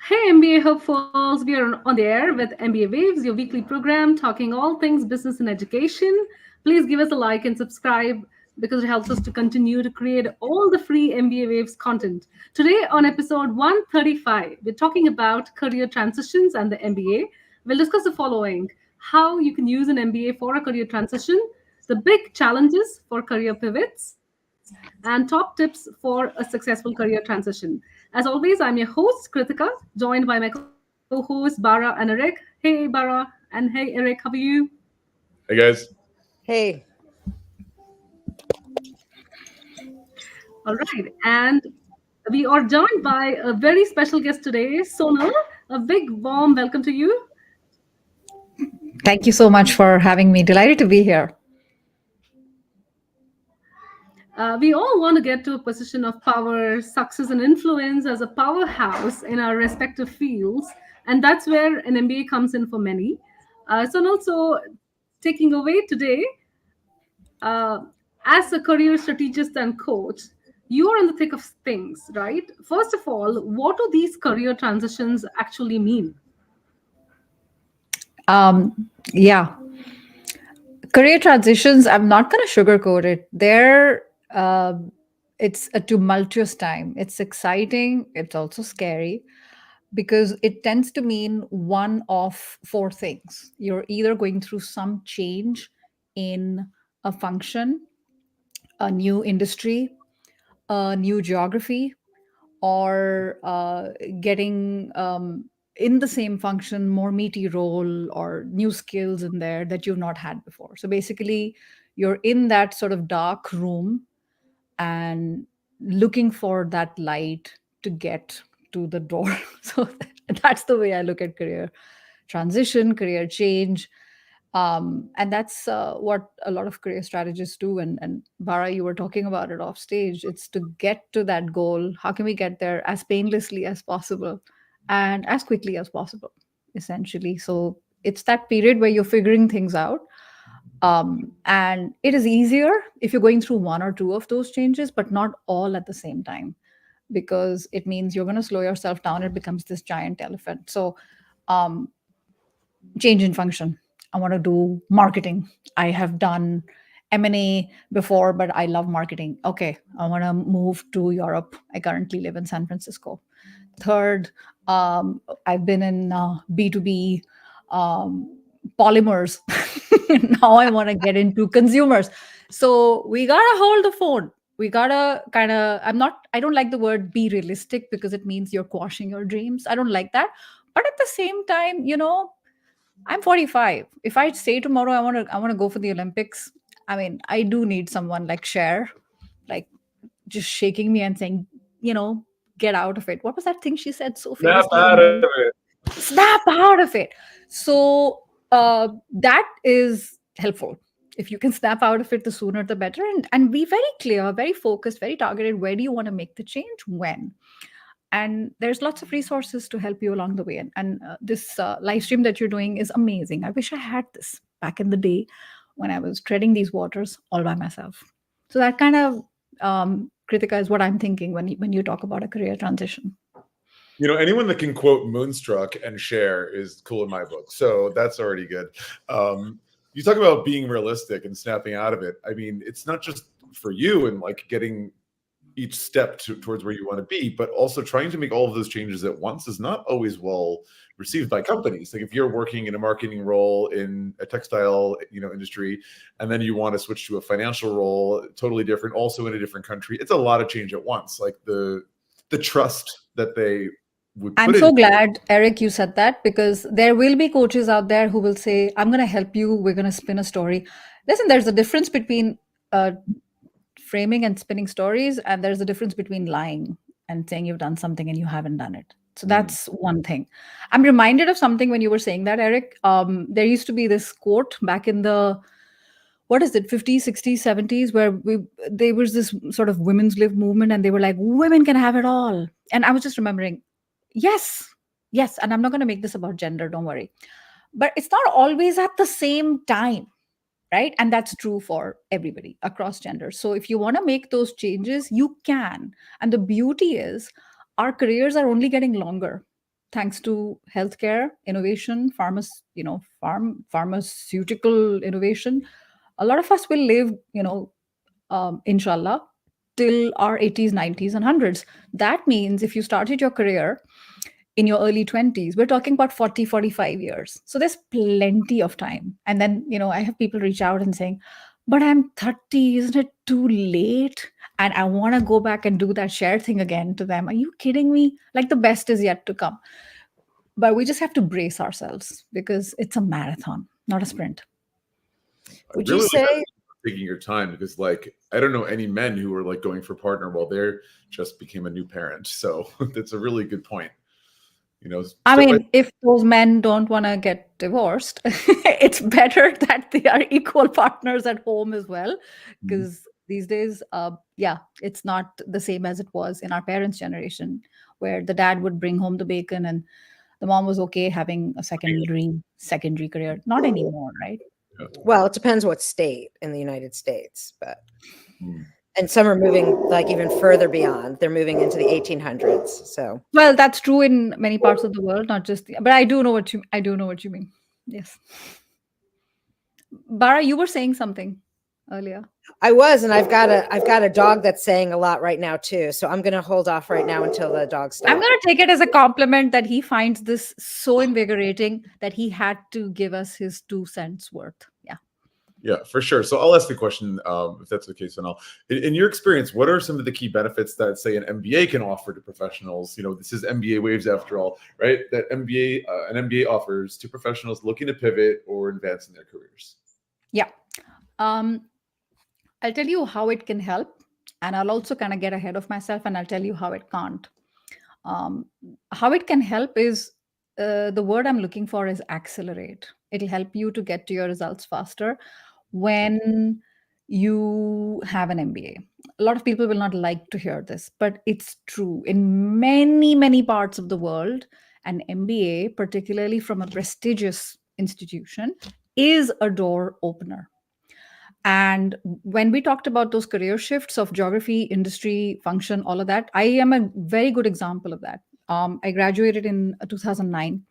Hey MBA hopefuls, we are on the air with MBA Waves, your weekly program talking all things business and education. Please give us a like and subscribe because it helps us to continue to create all the free MBA Waves content. Today on episode 135, we're talking about career transitions and the MBA. We'll discuss the following: how you can use an MBA for a career transition, the big challenges for career pivots, and top tips for a successful career transition. As always, I'm your host, Krithika, joined by my co hosts, Bara and Eric. Hey, Bara, and hey, Eric, how are you? Hey guys. Hey, All right. And we are joined by a very special guest today, Sonal. A big warm welcome to you. thank you so much for having me. Delighted to be here. We all want to get to a position of power, success, and influence as a powerhouse in our respective fields. And that's where an MBA comes in for many. So, also taking away today, uh, as a career strategist and coach, you are in the thick of things, right? First of all, what do these career transitions actually mean? Yeah, career transitions. I'm not going to sugarcoat it. Uh, it's a tumultuous time. It's exciting. It's also scary because it tends to mean one of four things. You're either going through some change in a function, a new industry, a new geography, or getting in the same function more meaty role or new skills in there that you've not had before. So basically, you're in that sort of dark room and looking for that light to get to the door. So that's the way I look at career transition, career change. And that's what a lot of career strategists do. And Bara, you were talking about it off stage. It's to get to that goal. How can we get there as painlessly as possible and as quickly as possible, essentially? So it's that period where you're figuring things out. And it is easier if you're going through one or two of those changes, but not all at the same time, because it means you're going to slow yourself down. It becomes this giant elephant. So, um, change in function. I want to do marketing. I have done M&A before, but I love marketing. Okay, I want to move to Europe. I currently live in San Francisco. Third, I've been in B2B um, polymers. Now I want to get into consumers. So we got to hold the phone. We got to kind of, I don't like the word be realistic because it means you're quashing your dreams. I don't like that. But at the same time, I'm 45. If I say tomorrow I want to go for the Olympics, I mean, I do need someone like Cher, like just shaking me and saying, you know, get out of it. What was that thing she said so Snap famously out on of the it. snap out of it. So that is helpful. If you can snap out of it, the sooner the better, and be very clear, very focused, very targeted. Where do you want to make the change? When? And there's lots of resources to help you along the way. And this live stream that you're doing is amazing. I wish I had this back in the day when I was treading these waters all by myself. So that kind of Kritika is what I'm thinking when you talk about a career transition. Anyone that can quote Moonstruck and share is cool in my book. So that's already good. You talk about being realistic and snapping out of it. I mean, it's not just for you and like getting each step towards where you want to be, but also trying to make all of those changes at once is not always well received by companies. Like if you're working in a marketing role in a textile, industry, and then you want to switch to a financial role, totally different, also in a different country, it's a lot of change at once. Like the trust that they would I'm put in so you. glad, Eric, you said that because there will be coaches out there who will say, I'm going to help you. We're going to spin a story. Listen, there's a difference between framing and spinning stories, and there's a difference between lying and saying you've done something and you haven't done it. So Mm. that's one thing. I'm reminded of something when you were saying that, Eric. There used to be this quote back in the what is it 50s 60s 70s where there was this sort of women's live movement and they were like women can have it all, and I was just remembering, yes, yes, and I'm not going to make this about gender, don't worry, but it's not always at the same time, right? And that's true for everybody across genders. So if you want to make those changes, you can. And the beauty is our careers are only getting longer. thanks to healthcare innovation, pharmaceutical innovation, a lot of us will live, inshallah, till our 80s, 90s, and hundreds. That means if you started your career in your early 20s, we're talking about 40, 45 years. So there's plenty of time. And then, I have people reach out and saying, but I'm 30, isn't it too late? And I want to go back and do that share thing again to them. Are you kidding me? Like, the best is yet to come. But we just have to brace ourselves because it's a marathon, not a sprint. Would you say taking your time, because I don't know any men who are going for partner while they're just became a new parent. So that's a really good point. If those men don't want to get divorced, it's better that they are equal partners at home as well, because these days, it's not the same as it was in our parents' generation, where the dad would bring home the bacon and the mom was okay having a secondary career. Not anymore, right? Well, it depends what state in the United States, but and some are moving even further beyond. They're moving into the 1800s. So, well, that's true in many parts of the world, not just. But I do know what you mean. Yes, Bara, you were saying something earlier. I was, and I've got a dog that's saying a lot right now too. So I'm going to hold off right now until the dog stops. I'm going to take it as a compliment that he finds this so invigorating that he had to give us his 2 cents worth. Yeah, for sure. So I'll ask the question, if that's the case, Sonal. In your experience, what are some of the key benefits that, say, an MBA can offer to professionals? This is MBA Waves after all, right? That an MBA offers to professionals looking to pivot or advance in their careers. Yeah. I'll tell you how it can help, and I'll also kind of get ahead of myself, and I'll tell you how it can't. How it can help is, the word I'm looking for is accelerate. It'll help you to get to your results faster when you have an MBA. A lot of people will not like to hear this, but it's true. In many, many parts of the world, an MBA, particularly from a prestigious institution, is a door opener. And when we talked about those career shifts of geography, industry, function, all of that, I am a very good example of that. I graduated in 2009.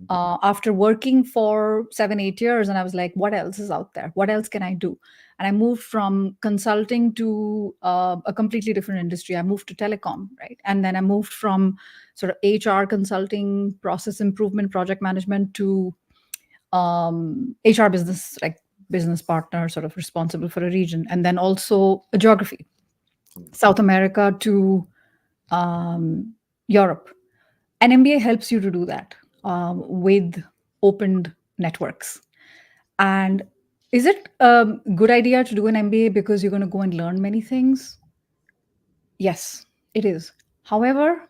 After working for 7-8 years, and I was like, what else is out there? What else can I do? And I moved from consulting to a completely different industry. I moved to telecom, right? And then I moved from sort of HR consulting, process improvement, project management to HR business, like business partner, sort of responsible for a region. And then also a geography, South America to Europe. An MBA helps you to do that with opened networks. And is it a good idea to do an MBA because you're going to go and learn many things? Yes, it is. However,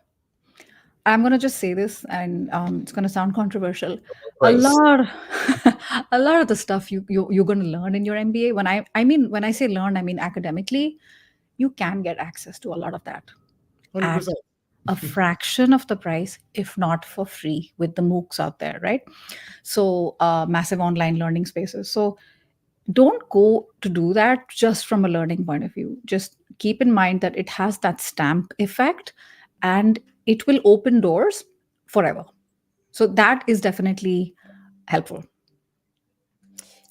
I'm going to just say this, and it's going to sound controversial. A lot of the stuff you're going to learn in your MBA, when I say learn, I mean academically, you can get access to a lot of that 100%. at a fraction of the price, if not for free, with the MOOCs out there, right? So massive online learning spaces. So don't go to do that just from a learning point of view. Just keep in mind that it has that stamp effect, and it will open doors forever. So that is definitely helpful.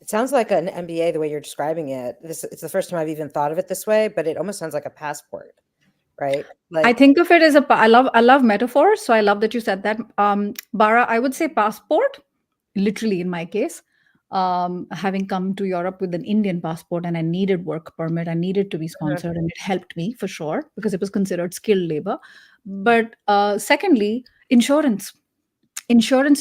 It sounds like an MBA, the way you're describing it. It's the first time I've even thought of it this way, but it almost sounds like a passport, right? I think of it as I love metaphors. So I love that you said that. Bara, I would say passport, literally in my case, having come to Europe with an Indian passport and I needed work permit, I needed to be sponsored, and it helped me for sure because it was considered skilled labor. But secondly, insurance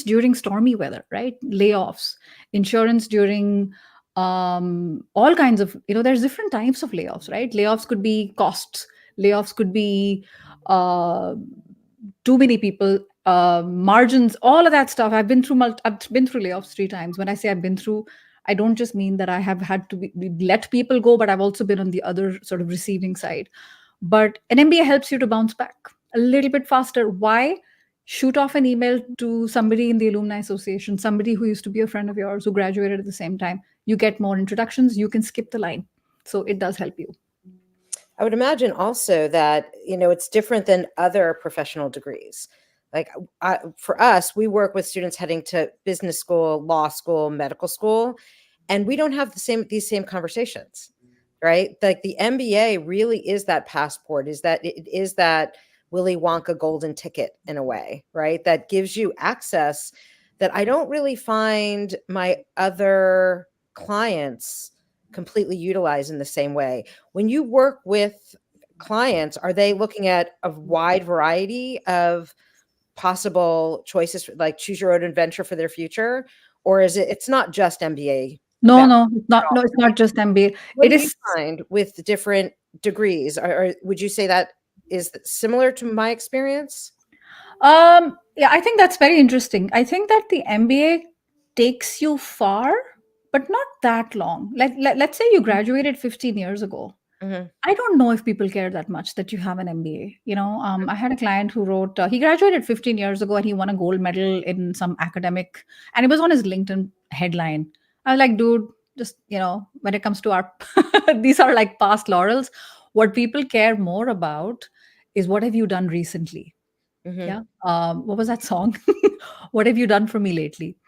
during stormy weather, right? Layoffs, insurance during all kinds of, there's different types of layoffs, right? Layoffs could be costs. Layoffs could be too many people, margins, all of that stuff. I've been through layoffs 3 times. When I say I've been through, I don't just mean that I have had to let people go, but I've also been on the other sort of receiving side. But an MBA helps you to bounce back a little bit faster. Why? Shoot off an email to somebody in the alumni association, somebody who used to be a friend of yours who graduated at the same time. You get more introductions. You can skip the line. So it does help you. I would imagine also that, it's different than other professional degrees. Like for us, we work with students heading to business school, law school, medical school, and we don't have these same conversations, right? Like the MBA really is that passport, is that it is that Willy Wonka golden ticket in a way, right? That gives you access that I don't really find my other clients completely utilize in the same way. When you work with clients, are they looking at a wide variety of possible choices, like choose your own adventure for their future? Or is it's not just MBA? No, it's not. No, it's not just MBA. What It do you is. find with different degrees? Or would you say that is similar to my experience? Yeah, I think that's very interesting. I think that the MBA takes you far, but not that long. Like let's say you graduated 15 years ago. Mm-hmm. I don't know if people care that much that you have an MBA. You know, I had a client who wrote, he graduated 15 years ago and he won a gold medal in some academic, and it was on his LinkedIn headline. I was like, dude, just, you know, when it comes to our, these are like past laurels. What people care more about is what have you done recently? Mm-hmm. Yeah. What was that song? What have you done for me lately?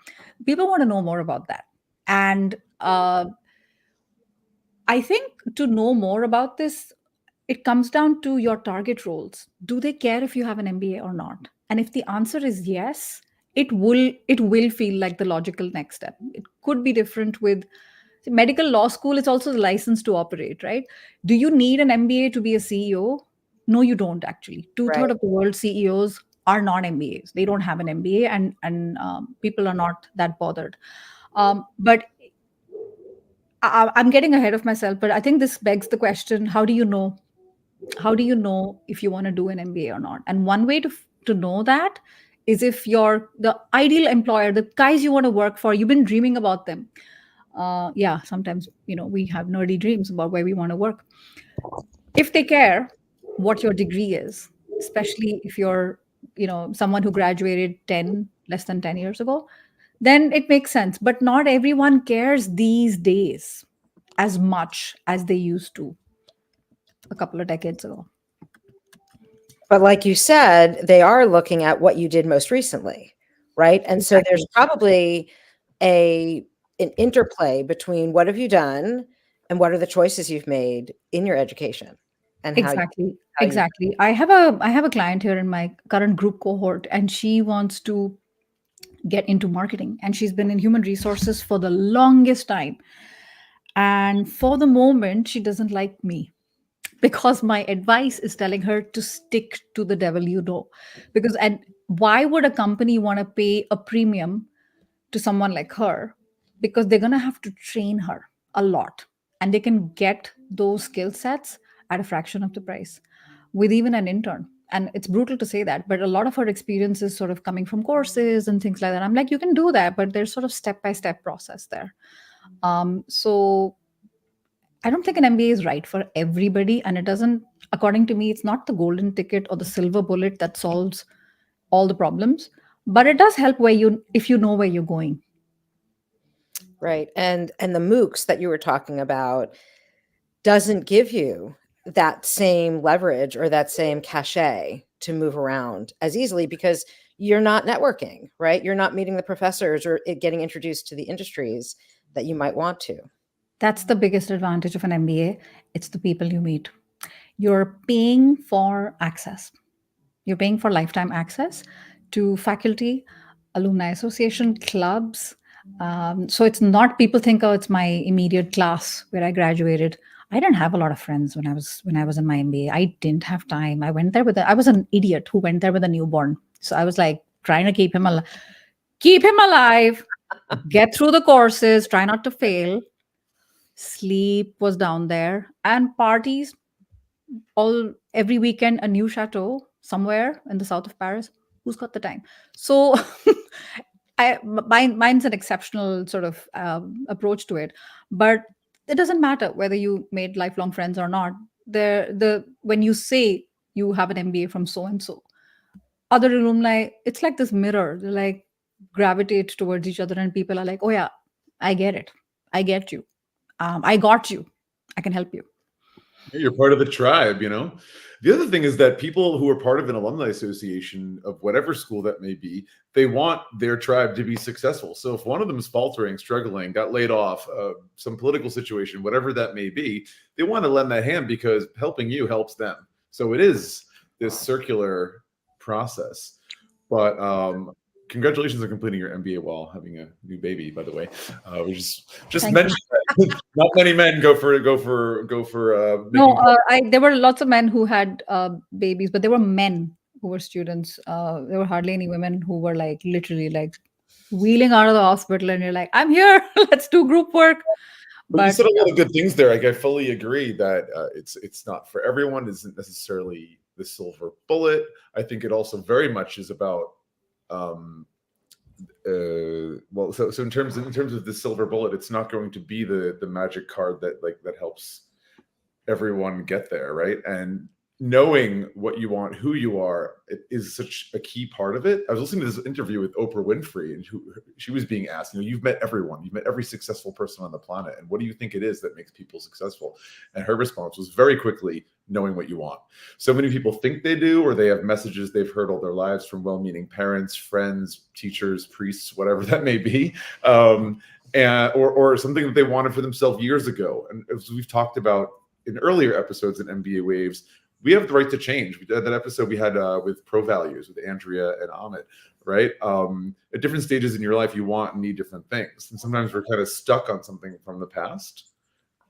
People want to know more about that. And I think to know more about this, it comes down to your target roles. Do they care if you have an MBA or not? And if the answer is yes, it will feel like the logical next step. It could be different with medical law school. It's also the license to operate, right? Do you need an MBA to be a CEO? No, you don't actually. Right. 2/3 of the world's CEOs are not MBAs. They don't have an MBA, and people are not that bothered. But I'm getting ahead of myself. But I think this begs the question: how do you know? How do you know if you want to do an MBA or not? And one way to know that is if you're the ideal employer, the guys you want to work for, you've been dreaming about them. Yeah, sometimes, you know, we have nerdy dreams about where we want to work. If they care what your degree is, especially if you're, you know, someone who graduated 10 less than 10 years ago, then it makes sense. But not everyone cares these days as much as they used to a couple of decades ago. But like you said, they are looking at what you did most recently, right? And so there's probably an interplay between what have you done and what are the choices you've made in your education, and Exactly. how you- Exactly. I have a client here in my current group cohort, and she wants to get into marketing, and she's been in human resources for the longest time. And for the moment, she doesn't like me because my advice is telling her to stick to the devil you know. Because, and why would a company want to pay a premium to someone like her? Because they're going to have to train her a lot, and they can get those skill sets at a fraction of the price with even an intern. And it's brutal to say that, but a lot of her experience is sort of coming from courses and things like that. I'm like, you can do that, but there's sort of step by step process there. So I don't think an MBA is right for everybody. And it doesn't, according to me, it's not the golden ticket or the silver bullet that solves all the problems, but it does help if you know where you're going. right? And the MOOCs that you were talking about doesn't give you that same leverage or that same cachet to move around as easily because you're not networking, right? You're not meeting the professors or getting introduced to the industries that you might want to. That's the biggest advantage of an MBA. It's the people you meet. You're paying for access. You're paying for lifetime access to faculty, alumni association, clubs. So it's not, people think, oh, it's my immediate class where I graduated. I didn't have a lot of friends when I was in my MBA. I didn't have time. I went there I was an idiot who went there with a newborn. So I was like trying to keep him alive, get through the courses, try not to fail. Sleep was down there, and parties every weekend, a new chateau somewhere in the south of Paris. Who's got the time? So mine's an exceptional sort of approach to it, but it doesn't matter whether you made lifelong friends or not. When you say you have an MBA from so and so, other alumni, it's like this mirror. They like gravitate towards each other, and people are like, oh yeah, I get it, I get you, I got you, I can help you. You're part of the tribe, you know? The other thing is that people who are part of an alumni association of whatever school that may be, they want their tribe to be successful. So if one of them is faltering, struggling, got laid off, some political situation, whatever that may be, they want to lend that hand because helping you helps them. So it is this circular process. But congratulations on completing your MBA while having a new baby, by the way. We just Thank mentioned that. Not many men go for No, making there were lots of men who had babies, but there were men who were students. There were hardly any women who were like literally like wheeling out of the hospital, and you're like, "I'm here. Let's do group work." But you But said a lot of good things there. Like I fully agree that it's not for everyone. Isn't necessarily the silver bullet. I think it also very much is about well, so in terms of the silver bullet, it's not going to be the magic card that helps everyone get there, right? And knowing what you want, who you are, it is such a key part of it. I was listening to this interview with Oprah Winfrey, and she was being asked, you've met everyone, you've met every successful person on the planet, and what do you think it is that makes people successful? And her response was very quickly, knowing what you want. So many people think they do, or they have messages they've heard all their lives from well-meaning parents, friends, teachers, priests, whatever that may be, or something that they wanted for themselves years ago. And as we've talked about in earlier episodes in MBA Waves, we have the right to change. We did that episode we had with Pro Values with Andrea and Amit, right? At different stages in your life, you want and need different things. And sometimes we're kind of stuck on something from the past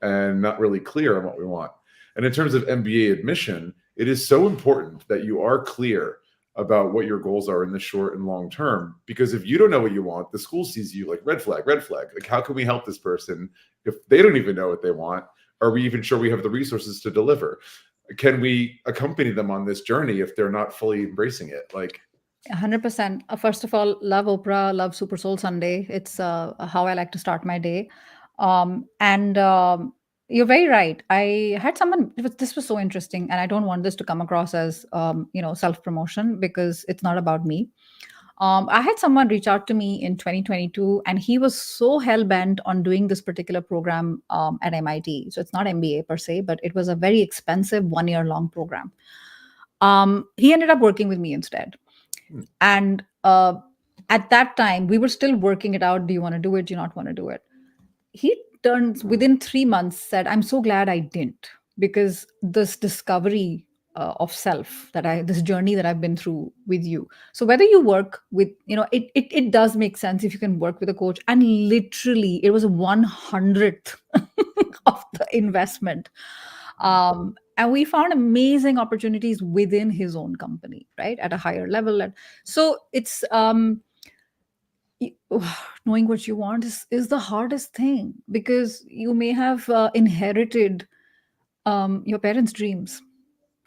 and not really clear on what we want. And in terms of MBA admission, it is so important that you are clear about what your goals are in the short and long term. Because if you don't know what you want, the school sees you like red flag, red flag. Like, how can we help this person if they don't even know what they want? Are we even sure we have the resources to deliver? Can we accompany them on this journey if they're not fully embracing it? Like 100%. First of all, love Oprah, love Super Soul Sunday. It's how I like to start my day. And you're very right. I had someone, this was so interesting, and I don't want this to come across as, self-promotion, because it's not about me. I had someone reach out to me in 2022, and he was so hell-bent on doing this particular program at MIT. So it's not MBA per se, but it was a very expensive 1-year-long program. He ended up working with me instead. And at that time, we were still working it out. Do you want to do it? Do you not want to do it? He turned within 3 months, said, "I'm so glad I didn't, because this discovery of self this journey that I've been through with you." So whether you work with, it does make sense if you can work with a coach. And literally it was 1/100th of the investment. And we found amazing opportunities within his own company, right, at a higher level. And so it's knowing what you want is the hardest thing, because you may have inherited your parents' dreams.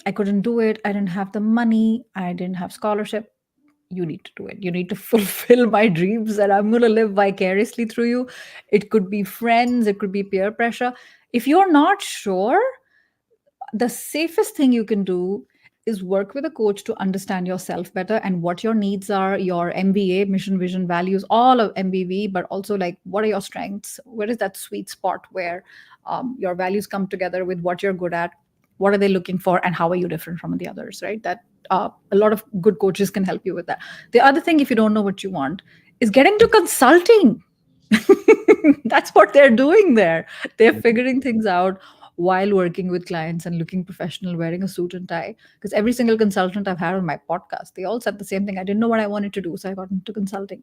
I couldn't do it. I didn't have the money. I didn't have scholarship. You need to do it. You need to fulfill my dreams, and I'm going to live vicariously through you. It could be friends. It could be peer pressure. If you're not sure, the safest thing you can do is work with a coach to understand yourself better and what your needs are, your MVA, mission, vision, values, all of MVV, but also like, what are your strengths? Where is that sweet spot where your values come together with what you're good at? What are they looking for? And how are you different from the others, right? That a lot of good coaches can help you with that. The other thing, if you don't know what you want, is get into consulting. That's what they're doing there. They're figuring things out while working with clients and looking professional, wearing a suit and tie. Because every single consultant I've had on my podcast, they all said the same thing. I didn't know what I wanted to do, so I got into consulting.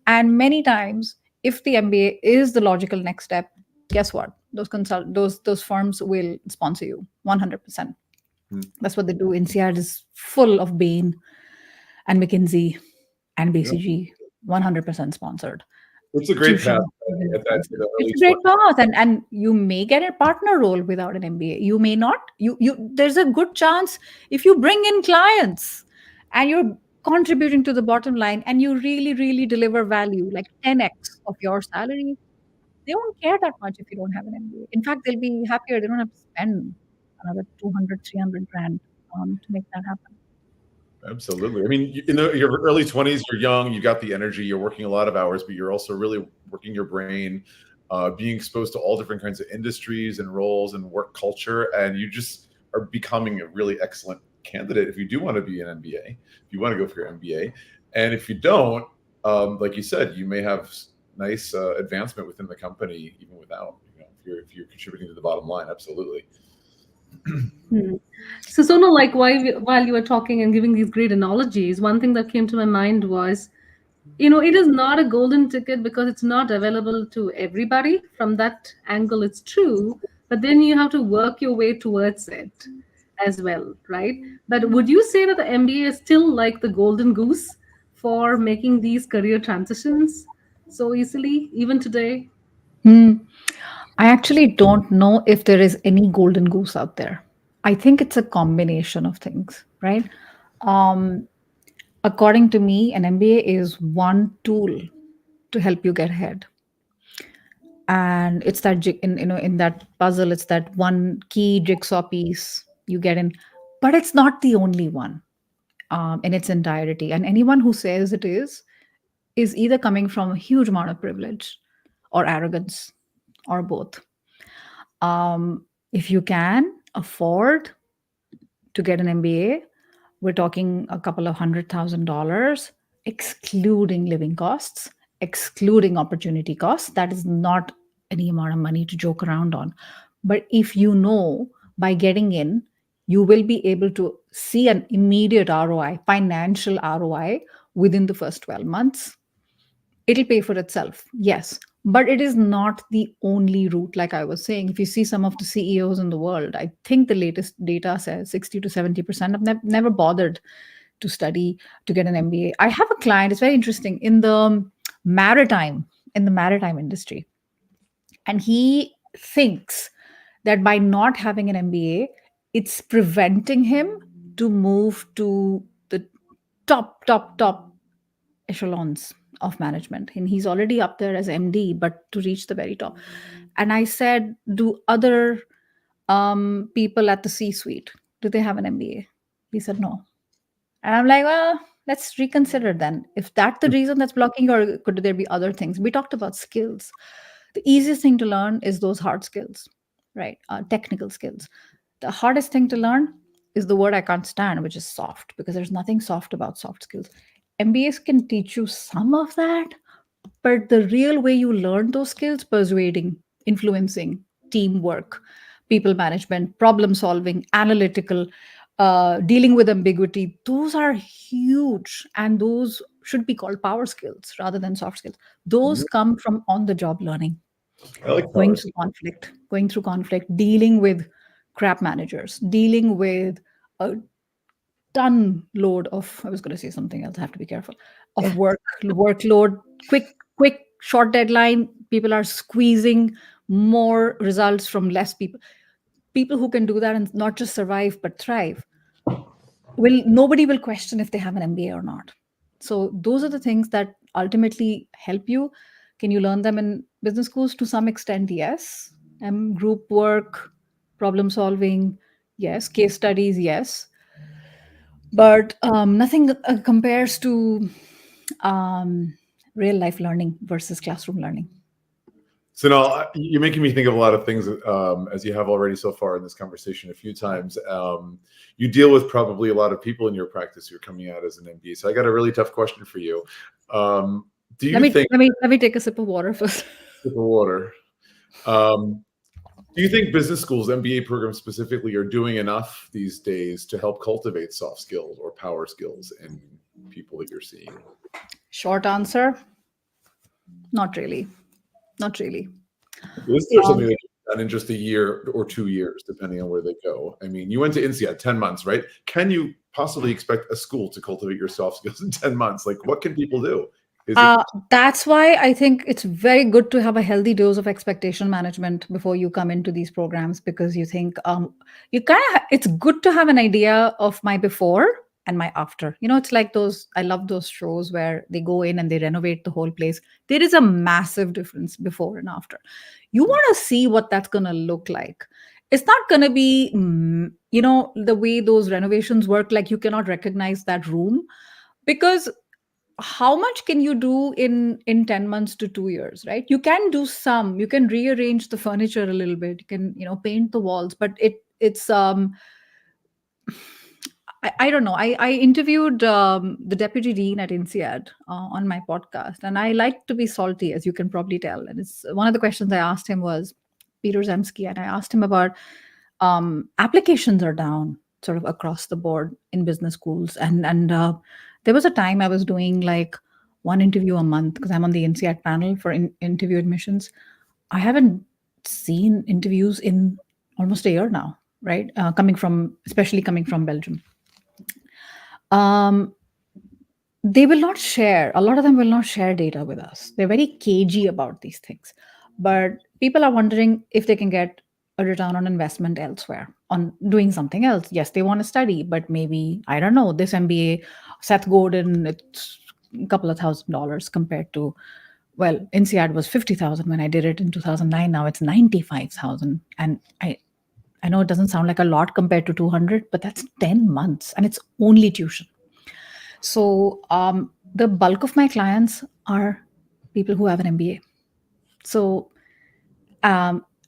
And many times, if the MBA is the logical next step, guess what? Those firms will sponsor you 100%. That's what they do. INSEAD is full of Bain and McKinsey and BCG, 100% sponsored. It's a great path. It's a great path, and you may get a partner role without an MBA. You may not. There's a good chance if you bring in clients and you're contributing to the bottom line and you really, really deliver value, like 10x of your salary, they won't care that much if you don't have an MBA. In fact, they'll be happier. They don't have to spend another 200, 300 grand to make that happen. Absolutely. I mean, in your early 20s, you're young, you got the energy, you're working a lot of hours, but you're also really working your brain, being exposed to all different kinds of industries and roles and work culture, and you just are becoming a really excellent candidate if you do want to be an MBA, if you want to go for your MBA. And if you don't, like you said, you may have nice advancement within the company even without, if you're contributing to the bottom line. Absolutely. So, Sonal, like while you were talking and giving these great analogies, one thing that came to my mind was, it is not a golden ticket because it's not available to everybody. From that angle, it's true. But then you have to work your way towards it as well, right? But would you say that the MBA is still like the golden goose for making these career transitions so easily, even today? Hmm. I actually don't know if there is any golden goose out there. I think it's a combination of things, right? Um, According to me, an MBA is one tool to help you get ahead. And it's that in that puzzle, it's that one key jigsaw piece you get in, but it's not the only one in its entirety. And anyone who says it is either coming from a huge amount of privilege or arrogance or both. If you can afford to get an MBA, we're talking a couple of $100,000, excluding living costs, excluding opportunity costs. That is not any amount of money to joke around on. But if you know by getting in, you will be able to see an immediate ROI, financial ROI within the first 12 months. It'll pay for itself, yes. But it is not the only route. Like I was saying, if you see some of the CEOs in the world, I think the latest data says 60 to 70% have never bothered to study to get an MBA. I have a client, it's very interesting, maritime in the maritime industry. And he thinks that by not having an MBA, it's preventing him to move to the top echelons of management. And he's already up there as MD, but to reach the very top. And I said, do other people at the C-suite, do they have an MBA? He said, no. And I'm like, well, let's reconsider then. If that's the reason that's blocking, or could there be other things? We talked about skills. The easiest thing to learn is those hard skills, right? Technical skills. The hardest thing to learn is the word I can't stand, which is soft, because there's nothing soft about soft skills. MBAs can teach you some of that, but the real way you learn those skills, persuading, influencing, teamwork, people management, problem solving, analytical, dealing with ambiguity, those are huge. And those should be called power skills rather than soft skills. Those come from on the job learning. I like going powers. through conflict, dealing with crap managers, dealing with a ton load of, I was going to say something else, I have to be careful, of Yeah. workload, quick, short deadline. People are squeezing more results from less people. People who can do that and not just survive, but thrive, nobody will question if they have an MBA or not. So those are the things that ultimately help you. Can you learn them in business schools? To some extent, yes. Group work, problem solving, yes. Case studies, yes. But nothing compares to real life learning versus classroom learning. So now you're making me think of a lot of things, as you have already so far in this conversation a few times. You deal with probably a lot of people in your practice who are coming out as an MBA. So I got a really tough question for you. Do you think? Let me take a sip of water first. Sip of water. Do you think business schools, MBA programs specifically, are doing enough these days to help cultivate soft skills or power skills in people that you're seeing? Short answer, not really. Not really. Is there something that you've done in just a year or 2 years, depending on where they go? I mean, you went to INSEAD 10 months, right? Can you possibly expect a school to cultivate your soft skills in 10 months? Like, what can people do? That's why I think it's very good to have a healthy dose of expectation management before you come into these programs, because you think it's good to have an idea of my before and my after. It's like I love those shows where they go in and they renovate the whole place. There is a massive difference before and after. You want to see what that's going to look like. It's not going to be, the way those renovations work, like you cannot recognize that room, because how much can you do in 10 months to 2 years, right? You can do some, you can rearrange the furniture a little bit, you can, paint the walls, but it's I don't know. I interviewed the deputy dean at INSEAD on my podcast, and I like to be salty, as you can probably tell. And it's one of the questions I asked him was Peter Zemsky, and I asked him about applications are down sort of across the board in business schools, and there was a time I was doing like one interview a month because I'm on the INSEAD panel for interview admissions. I haven't seen interviews in almost a year now, right? Especially coming from Belgium. They will not share, a lot of them will not share data with us. They're very cagey about these things. But people are wondering if they can get a return on investment elsewhere on doing something else. Yes, they want to study, but maybe, I don't know, this MBA, Seth Godin, it's a couple of $1,000 compared to, well, INSEAD was 50,000 when I did it in 2009. Now it's 95,000. And I know it doesn't sound like a lot compared to 200, but that's 10 months and it's only tuition. So the bulk of my clients are people who have an MBA. So,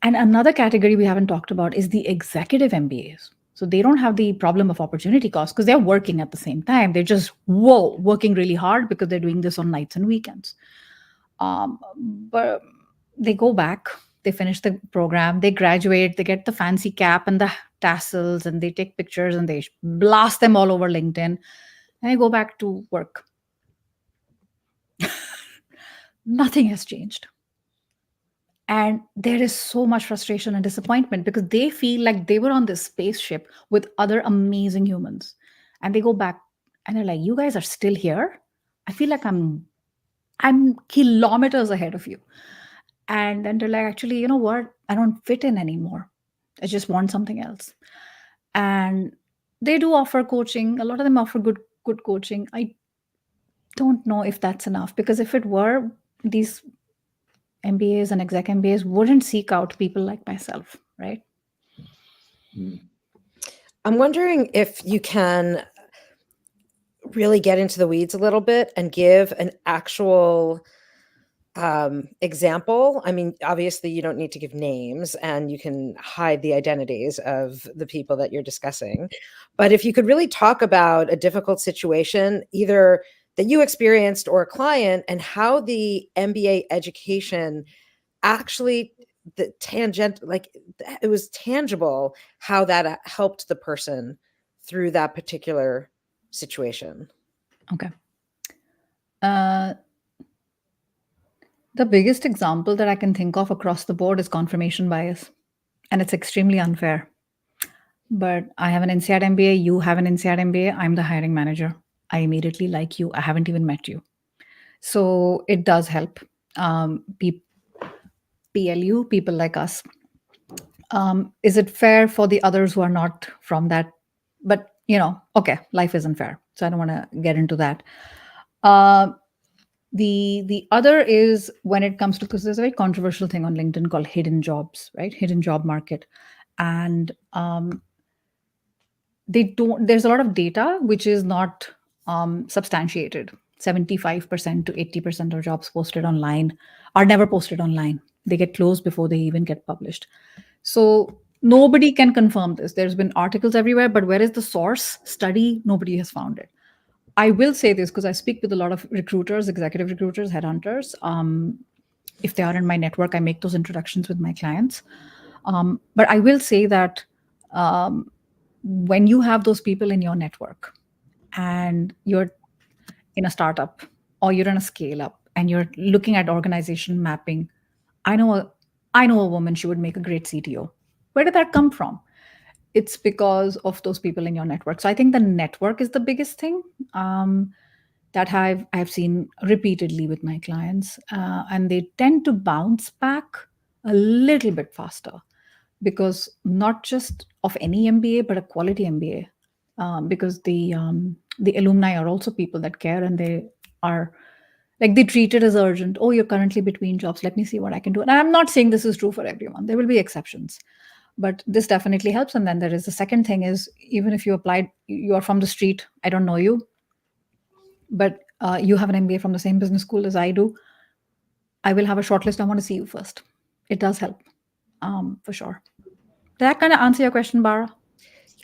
and another category we haven't talked about is the executive MBAs. So they don't have the problem of opportunity cost because they're working at the same time. They're just, working really hard because they're doing this on nights and weekends. But they go back, they finish the program, they graduate, they get the fancy cap and the tassels, and they take pictures and they blast them all over LinkedIn. And I go back to work. Nothing has changed. And there is so much frustration and disappointment because they feel like they were on this spaceship with other amazing humans. And they go back and they're like, you guys are still here? I feel like I'm kilometers ahead of you. And then they're like, actually, you know what? I don't fit in anymore. I just want something else. And they do offer coaching. A lot of them offer good coaching. I don't know if that's enough, because if it were, these MBAs and exec MBAs wouldn't seek out people like myself, right? I'm wondering if you can really get into the weeds a little bit and give an actual example. I mean, obviously you don't need to give names and you can hide the identities of the people that you're discussing. But if you could really talk about a difficult situation, either that you experienced or a client, and how the MBA education actually, it was tangible, how that helped the person through that particular situation. Okay. The biggest example that I can think of across the board is confirmation bias. And it's extremely unfair. But I have an INSEAD MBA, you have an INSEAD MBA, I'm the hiring manager. I immediately like you. I haven't even met you. So it does help. PLU, people like us. Is it fair for the others who are not from that? But, okay, life isn't fair. So I don't want to get into that. The other is when it comes to, because there's a very controversial thing on LinkedIn called hidden jobs, right? Hidden job market. And there's a lot of data which is not substantiated. 75% to 80% of jobs posted online are never posted online. They get closed before they even get published. So nobody can confirm this. There's been articles everywhere, but where is the source study? Nobody has found it. I will say this because I speak with a lot of recruiters, executive recruiters, headhunters. If they are in my network, I make those introductions with my clients. But I will say that when you have those people in your network and you're in a startup or you're in a scale up and you're looking at organization mapping, I know a woman, she would make a great CTO. Where did that come from? It's because of those people in your network. So I think the network is the biggest thing that I've seen repeatedly with my clients. And they tend to bounce back a little bit faster because not just of any MBA, but a quality MBA. Because the alumni are also people that care, and they are like, they treat it as urgent. Oh, you're currently between jobs. Let me see what I can do. And I'm not saying this is true for everyone. There will be exceptions. But this definitely helps. And then there is the second thing is, even if you applied, you are from the street, I don't know you, but You have an MBA from the same business school as I do, I will have a shortlist. I want to see you first. It does help, for sure. Did that kind of answer your question, Bara?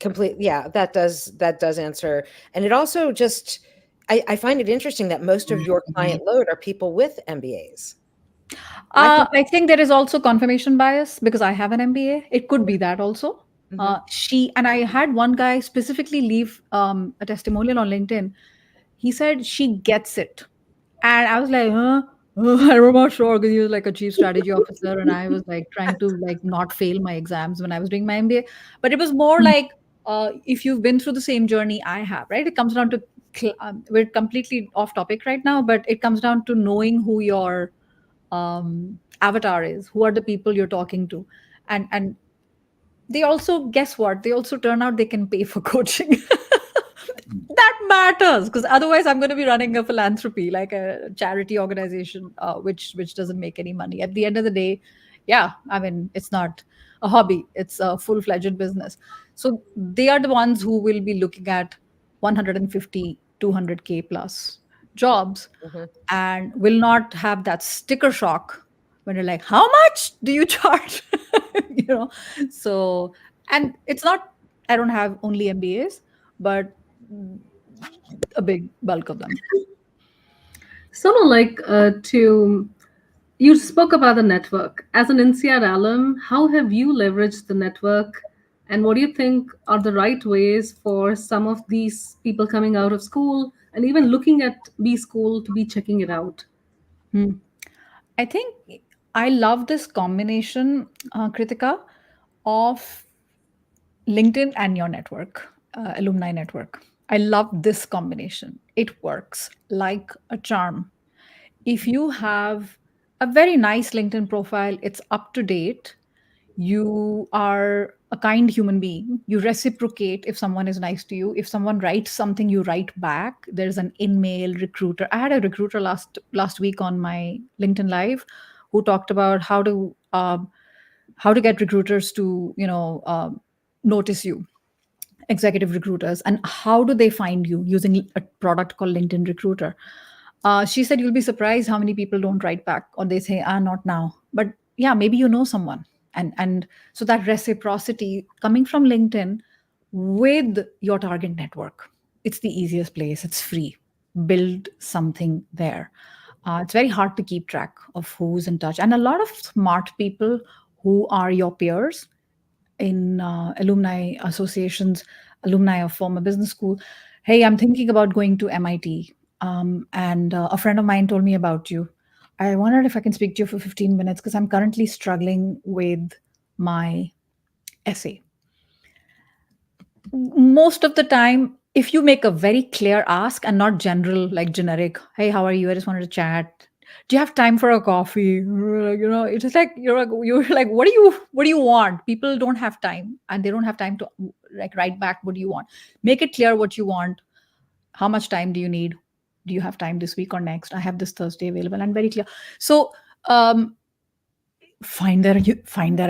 Complete. Yeah, that does answer. And it also just, I find it interesting that most of your client load are people with MBAs. I think there is also confirmation bias because I have an MBA. It could be that also. I had one guy specifically leave a testimonial on LinkedIn. He said she gets it. And I was like, huh? I'm not sure because he was like a chief strategy officer, and I was like trying to like not fail my exams when I was doing my MBA. But it was more like if you've been through the same journey I have, right? It comes down to we're completely off topic right now, but it comes down to knowing who your avatar is, who are the people you're talking to, and they also, guess what, they also turn out they can pay for coaching. That matters because otherwise I'm going to be running a philanthropy, like a charity organization, which doesn't make any money at the end of the day. Yeah, I mean, it's not a hobby, it's a full-fledged business. So they are the ones who will be looking at 150 200K plus jobs Mhm. and will not have that sticker shock when you're like, how much do you charge? you know so, and it's not, I don't have only MBAs, but a big bulk of them. So, like, to you spoke about the network. As an INSEAD alum, how have you leveraged the network? And what do you think are the right ways for some of these people coming out of school and even looking at B school to be checking it out? Hmm. I think I love this combination, Kritika, of LinkedIn and your network, alumni network. I love this combination. It works like a charm. If you have a very nice LinkedIn profile, it's up to date, you are a kind human being, you reciprocate if someone is nice to you, if someone writes something you write back, there's an in-mail recruiter. I had a recruiter last week on my LinkedIn live who talked about how to get recruiters to notice you, executive recruiters, and how do they find you using a product called LinkedIn Recruiter. She said you'll be surprised how many people don't write back or they say, not now. But yeah, maybe you know someone. And so that reciprocity coming from LinkedIn with your target network, it's the easiest place. It's free. Build something there. It's very hard to keep track of who's in touch. And a lot of smart people who are your peers in alumni associations, alumni of former business school. Hey, I'm thinking about going to MIT. And a friend of mine told me about you. I wondered if I can speak to you for 15 minutes because I'm currently struggling with my essay. Most of the time, if you make a very clear ask and not general, like generic, hey, how are you? I just wanted to chat. Do you have time for a coffee? It's just like you're like, what do you want? People don't have time, and they don't have time to like write back. What do you want? Make it clear what you want. How much time do you need? Do you have time this week or next? I have this Thursday available, and very clear. So um, find their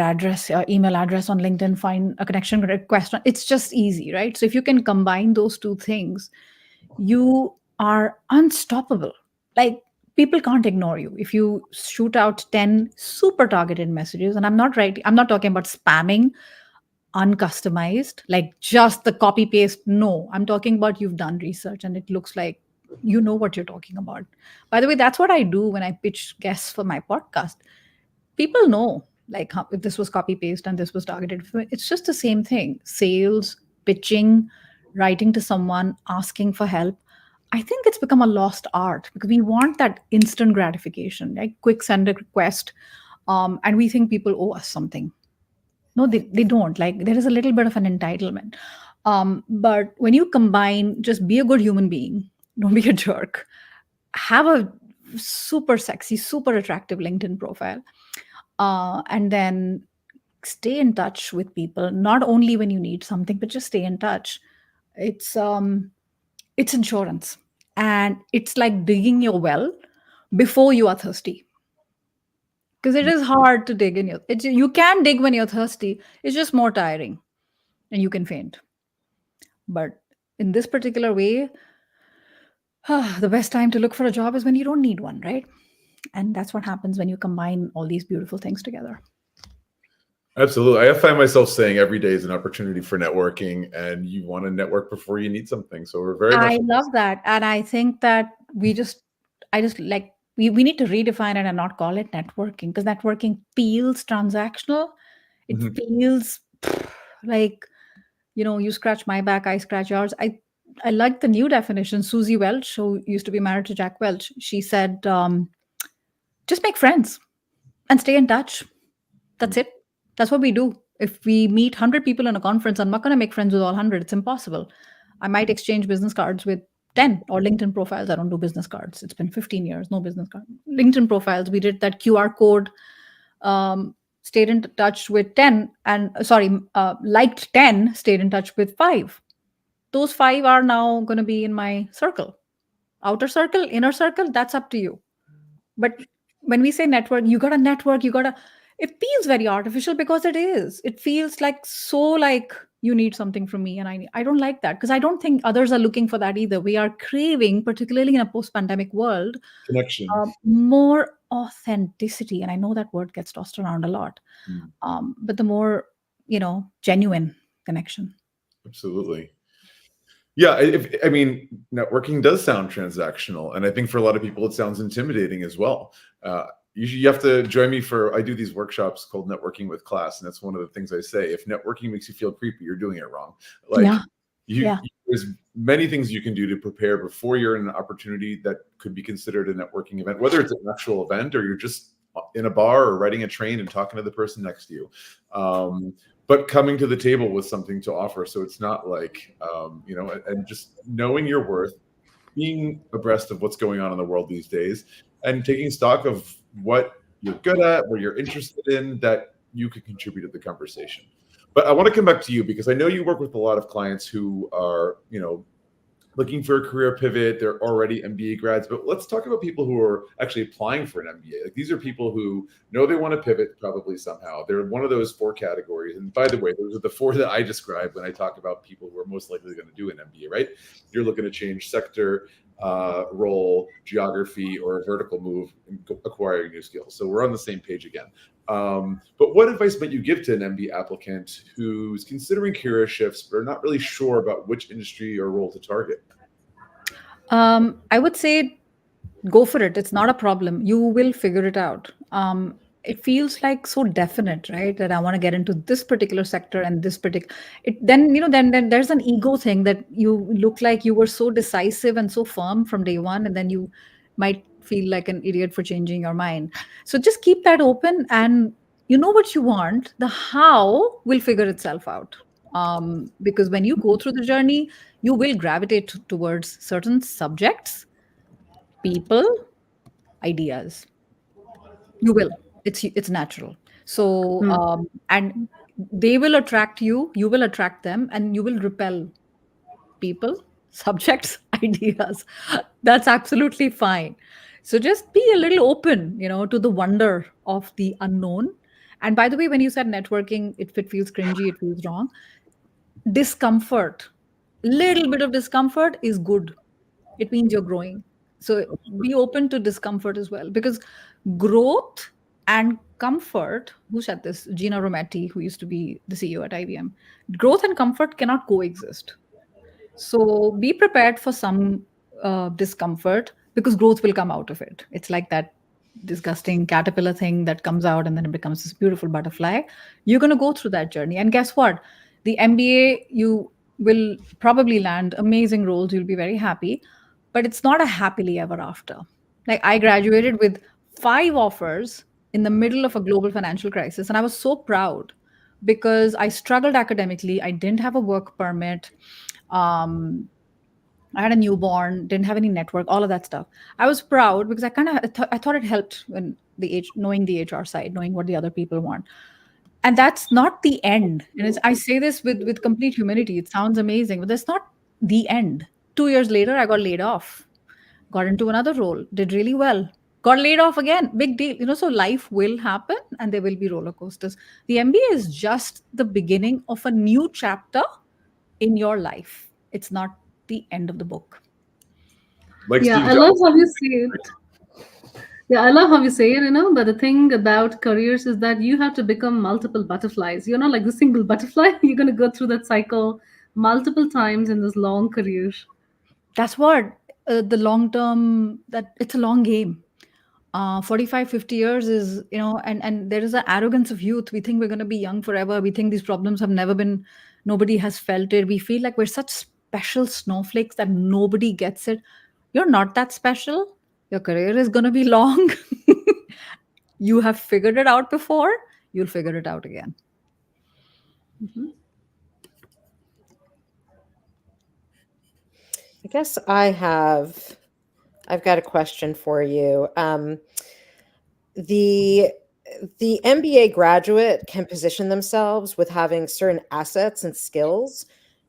address, email address on LinkedIn, find a connection request. It's just easy, right? So if you can combine those two things, you are unstoppable. Like, people can't ignore you if you shoot out 10 super targeted messages. And I'm not talking about spamming, uncustomized, like just the copy paste. No, I'm talking about you've done research and it looks like you know what you're talking about. By the way, that's what I do when I pitch guests for my podcast. People know, like, if this was copy paste and this was targeted, it's just the same thing. Sales, pitching, writing to someone, asking for help. I think it's become a lost art because we want that instant gratification, like quick send a request, and we think people owe us something. No, they don't. Like, there is a little bit of an entitlement. But when you combine, just be a good human being, don't be a jerk, have a super sexy, super attractive LinkedIn profile, and then stay in touch with people, not only when you need something, but just stay in touch. It's um it's insurance, and it's like digging your well before you are thirsty, because it is hard to dig in you can dig when you're thirsty. It's just more tiring and you can faint. But in this particular way, The best time to look for a job is when you don't need one, right? And that's what happens when you combine all these beautiful things together. Absolutely. I find myself saying every day is an opportunity for networking, and you want to network before you need something. So we're very much. I love that. And I think that I just like, we need to redefine it and not call it networking, because networking feels transactional. It Mhm. feels like, you scratch my back, I scratch yours. I like the new definition. Susie Welch, who used to be married to Jack Welch, she said, just make friends and stay in touch. That's it. That's what we do. If we meet 100 people in a conference, I'm not going to make friends with all 100. It's impossible. I might exchange business cards with 10, or LinkedIn profiles. I don't do business cards. It's been 15 years, no business card. LinkedIn profiles, we did that QR code, stayed in touch with 10, and liked 10, stayed in touch with 5. Those 5 are now going to be in my circle. Outer circle, inner circle, that's up to you. But when we say network, it feels very artificial, because it is. It feels like so, like you need something from me, and I don't like that, because I don't think others are looking for that either. We are craving, particularly in a post-pandemic world, Connection. more authenticity. And I know that word gets tossed around a lot. But the more, genuine connection. Absolutely. Yeah, I mean, networking does sound transactional, and I think for a lot of people, it sounds intimidating as well. You have to join me I do these workshops called Networking with Class, and that's one of the things I say. If networking makes you feel creepy, you're doing it wrong. Like, Yeah. there's many things you can do to prepare before you're in an opportunity that could be considered a networking event, whether it's an actual event or you're just in a bar or riding a train and talking to the person next to you. But coming to the table with something to offer. So it's not like, and just knowing your worth, being abreast of what's going on in the world these days, and taking stock of what you're good at, what you're interested in, that you could contribute to the conversation. But I want to come back to you, because I know you work with a lot of clients who are, looking for a career pivot. They're already MBA grads, but let's talk about people who are actually applying for an MBA. Like, these are people who know they want to pivot probably somehow. They're one of those 4 categories. And by the way, those are the 4 that I describe when I talk about people who are most likely going to do an MBA, right? You're looking to change sector, role, geography, or a vertical move, and acquiring new skills. So we're on the same page again. But what advice might you give to an MBA applicant who's considering career shifts but are not really sure about which industry or role to target? I would say go for it. It's not a problem. You will figure it out. It feels like so definite, right? That I want to get into this particular sector and this particular. Then there's an ego thing, that you look like you were so decisive and so firm from day one, and then you might feel like an idiot for changing your mind. So just keep that open, and you know what you want. The how will figure itself out. Because when you go through the journey, you will gravitate towards certain subjects, people, ideas. You will. It's natural. So and they will attract you, you will attract them, and you will repel people, subjects, ideas. That's absolutely fine. So just be a little open, to the wonder of the unknown. And by the way, when you said networking, if it feels cringy, it feels wrong. Discomfort, little bit of discomfort is good. It means you're growing. So be open to discomfort as well, because growth and comfort, who said this? Gina Rometty, who used to be the CEO at IBM. Growth and comfort cannot coexist. So be prepared for some discomfort, because growth will come out of it. It's like that disgusting caterpillar thing that comes out and then it becomes this beautiful butterfly. You're going to go through that journey. And guess what? The MBA, you will probably land amazing roles. You'll be very happy, but it's not a happily ever after. Like, I graduated with 5 offers in the middle of a global financial crisis. And I was so proud, because I struggled academically. I didn't have a work permit. I had a newborn, didn't have any network, all of that stuff. I was proud, because I thought it helped when knowing the HR side, knowing what the other people want. And that's not the end. And I say this with complete humility. It sounds amazing, but that's not the end. 2 years later, I got laid off, got into another role, did really well, got laid off again. Big deal. So life will happen, and there will be roller coasters. The MBA is just the beginning of a new chapter in your life. It's not the end of the book. Like Yeah, Steve I love Jobs. how you say it. Yeah, I love how you say it, but the thing about careers is that you have to become multiple butterflies. You're not like the single butterfly. You're going to go through that cycle multiple times in this long career. That's what the long term, that it's a long game. 45, 50 years is, and there is an arrogance of youth. We think we're going to be young forever. We think these problems have never been, nobody has felt it. We feel like we're such special snowflakes that nobody gets it. You're not that special. Your career is going to be long. You have figured it out before, you'll figure it out again. Mhm. I guess I've got a question for you. The MBA graduate can position themselves with having certain assets and skills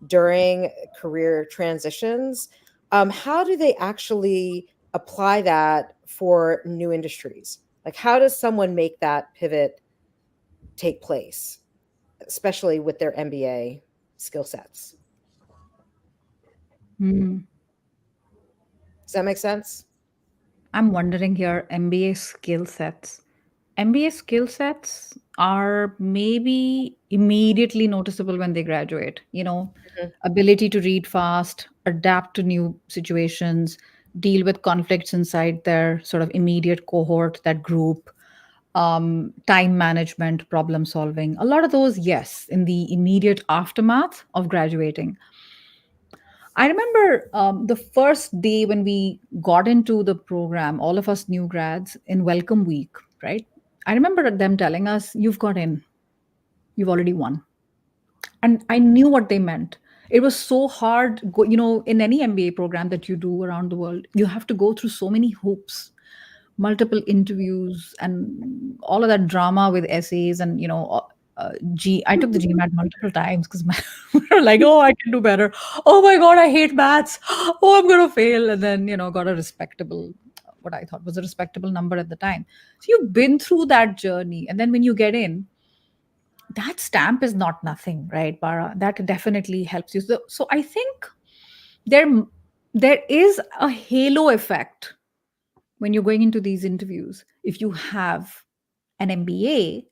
during career transitions. How do they actually apply that for new industries? Like, how does someone make that pivot take place, especially with their MBA skill sets? Hmm. Does that make sense? I'm wondering here, MBA skill sets. MBA skill sets are maybe immediately noticeable when they graduate. Mhm. Ability to read fast, adapt to new situations, deal with conflicts inside their sort of immediate cohort, that group, time management, problem solving. A lot of those, yes, in the immediate aftermath of graduating. I remember the first day when we got into the program, all of us new grads in welcome week, right? I remember them telling us, "You've got in, you've already won." And I knew what they meant. It was so hard, in any MBA program that you do around the world, you have to go through so many hoops, multiple interviews, and all of that drama with essays. And I took the GMAT multiple times because we were like, oh, I can do better. Oh my god, I hate maths. Oh, I'm gonna fail. And then got a respectable, what I thought was a respectable number at the time. So you've been through that journey, and then when you get in, that stamp is not nothing, right, Bara? That definitely helps you. So I think there there is a halo effect when you're going into these interviews. If you have an MBA,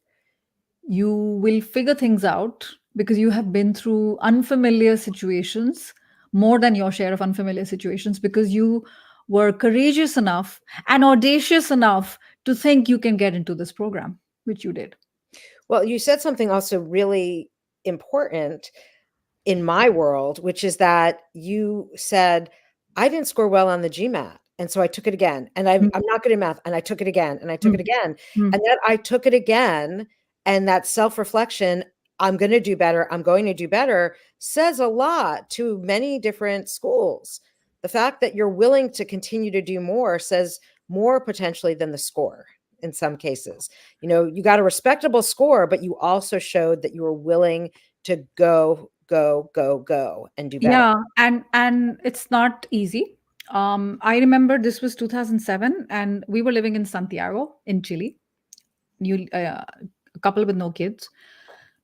you will figure things out because you have been through unfamiliar situations, more than your share of unfamiliar situations, because you were courageous enough and audacious enough to think you can get into this program, which you did. Well, you said something also really important in my world, which is that you said, I didn't score well on the GMAT. And so I took it again. And I'm not good at math. And I took it again. And I took it again. Mm. And then I took it again. And that self-reflection, I'm going to do better, I'm going to do better, says a lot to many different schools. The fact that you're willing to continue to do more says more potentially than the score in some cases. You got a respectable score, but you also showed that you were willing to go and do better. Yeah, and it's not easy. I remember this was 2007, and we were living in Santiago in Chile. A couple with no kids.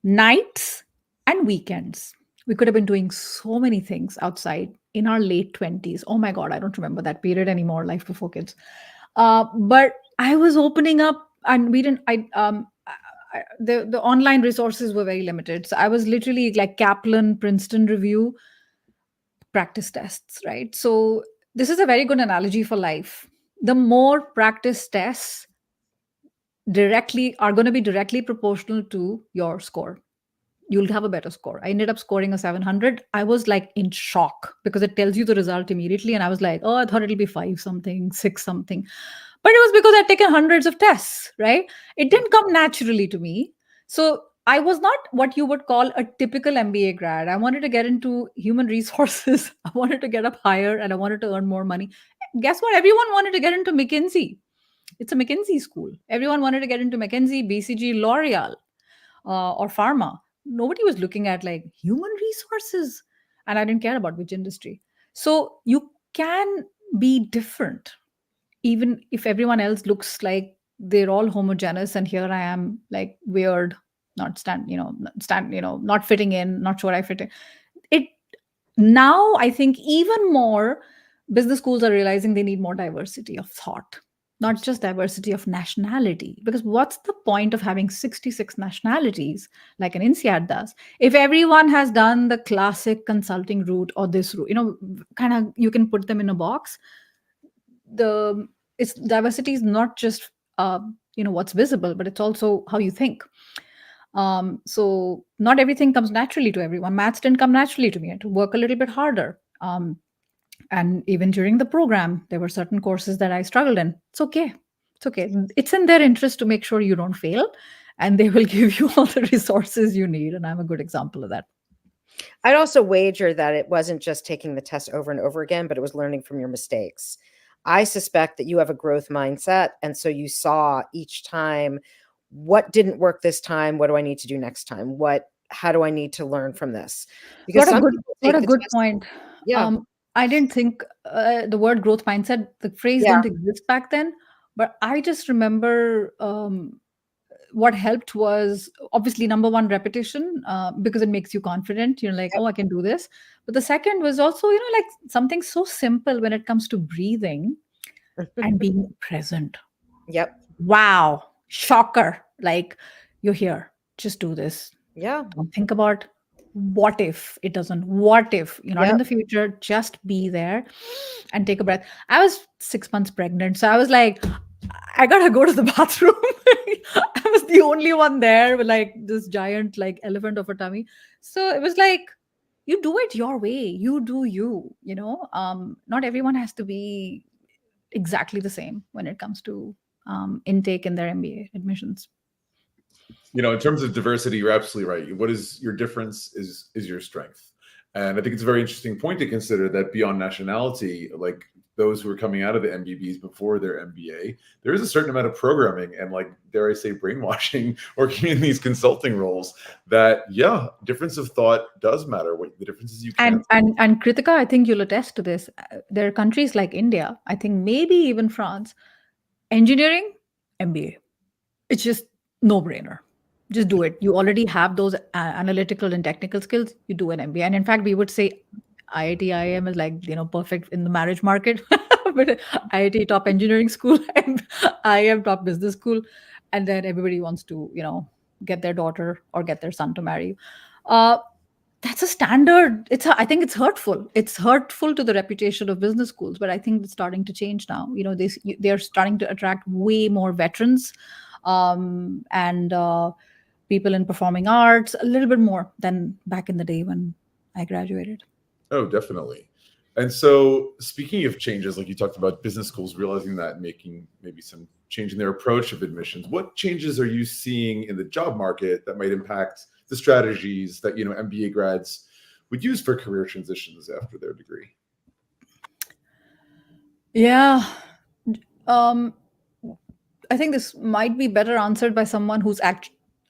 Nights and weekends, we could have been doing so many things outside in our late 20s. Oh my god, I don't remember that period anymore. Life before kids. But I was opening up, and we didn't. The online resources were very limited, so I was literally like Kaplan, Princeton Review, practice tests, right? So this is a very good analogy for life. The more practice tests directly are going to be directly proportional to your score. You'll have a better score. I ended up scoring a 700. I was like in shock because it tells you the result immediately. And I was like, oh, I thought it'll be 5 something, 6 something. But it was because I'd taken hundreds of tests, right? It didn't come naturally to me. So I was not what you would call a typical MBA grad. I wanted to get into human resources. I wanted to get up higher and I wanted to earn more money. Guess what? Everyone wanted to get into McKinsey. It's a McKinsey school. Everyone wanted to get into McKinsey, BCG, L'Oreal, or pharma. Nobody was looking at like human resources. And I didn't care about which industry. So you can be different, even if everyone else looks like they're all homogeneous. And here I am, like weird, not fitting in, not sure I fit in. It now, I think even more, business schools are realizing they need more diversity of thought, not just diversity of nationality. Because what's the point of having 66 nationalities like an INSEAD does if everyone has done the classic consulting route or this route? Kind of you can put them in a box. It's diversity is not just what's visible, but it's also how you think. So not everything comes naturally to everyone. Maths didn't come naturally to me. I had to work a little bit harder. And even during the program, there were certain courses that I struggled in. It's okay. It's okay. It's in their interest to make sure you don't fail, and they will give you all the resources you need. And I'm a good example of that. I'd also wager that it wasn't just taking the test over and over again, but it was learning from your mistakes. I suspect that you have a growth mindset. And so you saw each time, what didn't work this time? What do I need to do next time? How do I need to learn from this? Because what a good point. Yeah. I didn't think the word growth mindset, the phrase didn't exist back then, but I just remember what helped was obviously number one, repetition, because it makes you confident. You're like, oh, I can do this. But the second was also, like something so simple when it comes to breathing and being present. Yep. Wow. Shocker. Like, you're here. Just do this. Yeah. Don't think about what if it doesn't. What if you're not in the future? Just be there and take a breath. I was 6 months pregnant. So I was like, I gotta go to the bathroom. I was the only one there with like this giant like elephant of a tummy. So it was like, you do it your way. You do you, not everyone has to be exactly the same when it comes to intake in their MBA admissions. In terms of diversity, you're absolutely right. What is your difference is your strength. And I think it's a very interesting point to consider that beyond nationality, like those who are coming out of the MBBs before their MBA, there is a certain amount of programming and, like, dare I say, brainwashing working in these consulting roles that, difference of thought does matter. What the differences you can. And Krithika, I think you'll attest to this. There are countries like India, I think maybe even France, engineering, MBA. It's just no-brainer. Just do it. You already have those analytical and technical skills. You do an MBA. And in fact, we would say IIT, IIM is like, perfect in the marriage market. But IIT top engineering school and IIM top business school. And then everybody wants to, get their daughter or get their son to marry. That's a standard. I think it's hurtful. It's hurtful to the reputation of business schools, but I think it's starting to change now. They're starting to attract way more veterans and people in performing arts, a little bit more than back in the day when I graduated. Oh, definitely. And so, speaking of changes, like you talked about business schools realizing that and making maybe some change in their approach of admissions, what changes are you seeing in the job market that might impact the strategies that MBA grads would use for career transitions after their degree? Yeah. I think this might be better answered by someone who's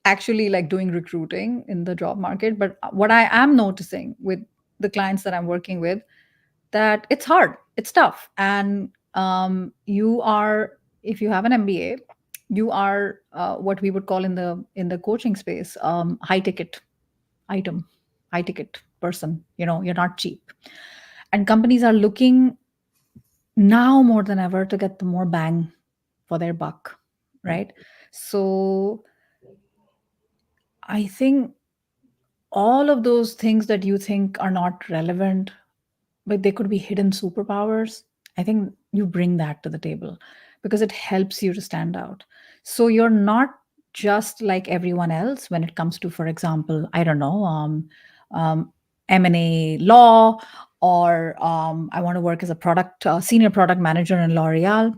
actually like doing recruiting in the job market. But what I am noticing with the clients that I'm working with, that it's hard, it's tough. And if you have an MBA, you are what we would call in the coaching space, high ticket item, high ticket person. You're not cheap. And companies are looking now more than ever to get the more bang for their buck, right? So I think all of those things that you think are not relevant, but they could be hidden superpowers, I think you bring that to the table because it helps you to stand out. So you're not just like everyone else when it comes to, for example, I don't know, M&A law, or I want to work as a senior product manager in L'Oreal.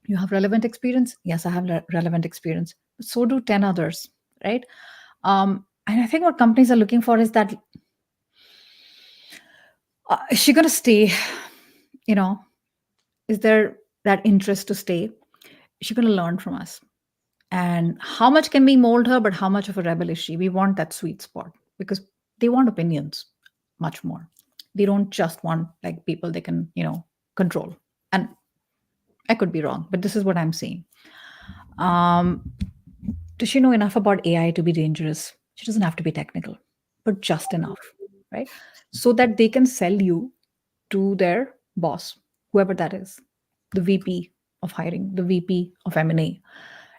You have relevant experience? Yes, I have relevant experience. But so do 10 others, right? And I think what companies are looking for is that, is she going to stay? Is there that interest to stay? Is she going to learn from us? And how much can we mold her, but how much of a rebel is she? We want that sweet spot because they want opinions much more. They don't just want like people they can, control. And I could be wrong, but this is what I'm seeing. Does she know enough about AI to be dangerous? She doesn't have to be technical, but just enough, right? So that they can sell you to their boss, whoever that is, the VP of hiring, the VP of M&A.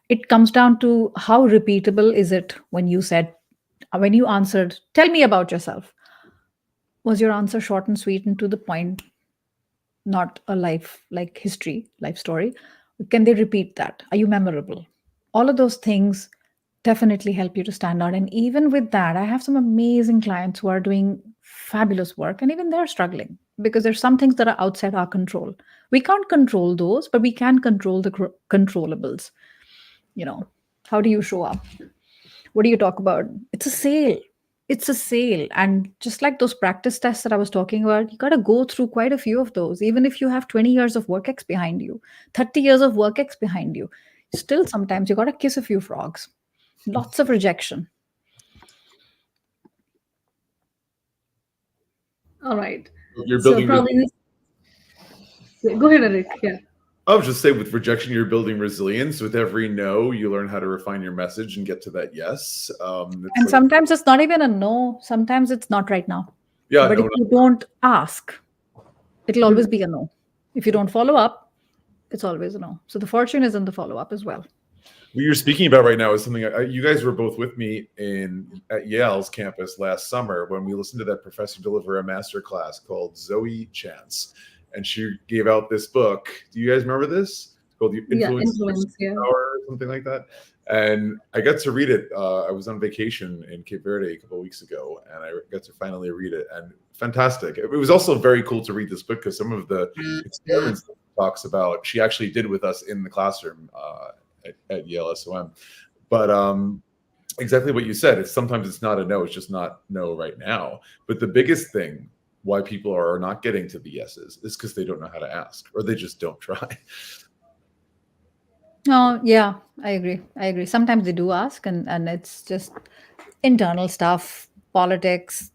It comes down to how repeatable is it when you answered, tell me about yourself. Was your answer short and sweet and to the point, not a life story? Can they repeat that? Are you memorable? All of those things definitely help you to stand out. And even with that, I have some amazing clients who are doing fabulous work, and even they're struggling because there's some things that are outside our control. We can't control those, but we can control the controllables. You know, how do you show up? What do you talk about? It's a sale. It's a sale. And just like those practice tests that I was talking about, you got to go through quite a few of those. Even if you have 20 years of work ex behind you, 30 years of work ex behind you, still sometimes you got to kiss a few frogs. Lots of rejection. All right. You're So building. probably go ahead, Eric. Yeah. I would just say with rejection, you're building resilience. With every no, you learn how to refine your message and get to that yes. And sometimes it's not even a no. Sometimes it's not right now. Yeah, but no, if you don't ask, it'll always be a no. If you don't follow up, it's always a no. So the fortune is in the follow up as well. What you're speaking about right now is something you guys were both with me at Yale's campus last summer when we listened to that professor deliver a master class called Zoe Chance. And she gave out this book. Do you guys remember this? It's called Influence, yeah. Power or something like that. And I got to read it. I was on vacation in Cape Verde a couple of weeks ago, and I got to finally read it. And fantastic. It was also very cool to read this book because some of the experiments that it talks about, she actually did with us in the classroom at Yale SOM. But exactly what you said. Sometimes it's not a no. It's just not no right now. But the biggest thing why people are not getting to the yeses is because they don't know how to ask, or they just don't try. Oh, yeah, I agree. Sometimes they do ask, and it's just internal stuff, politics.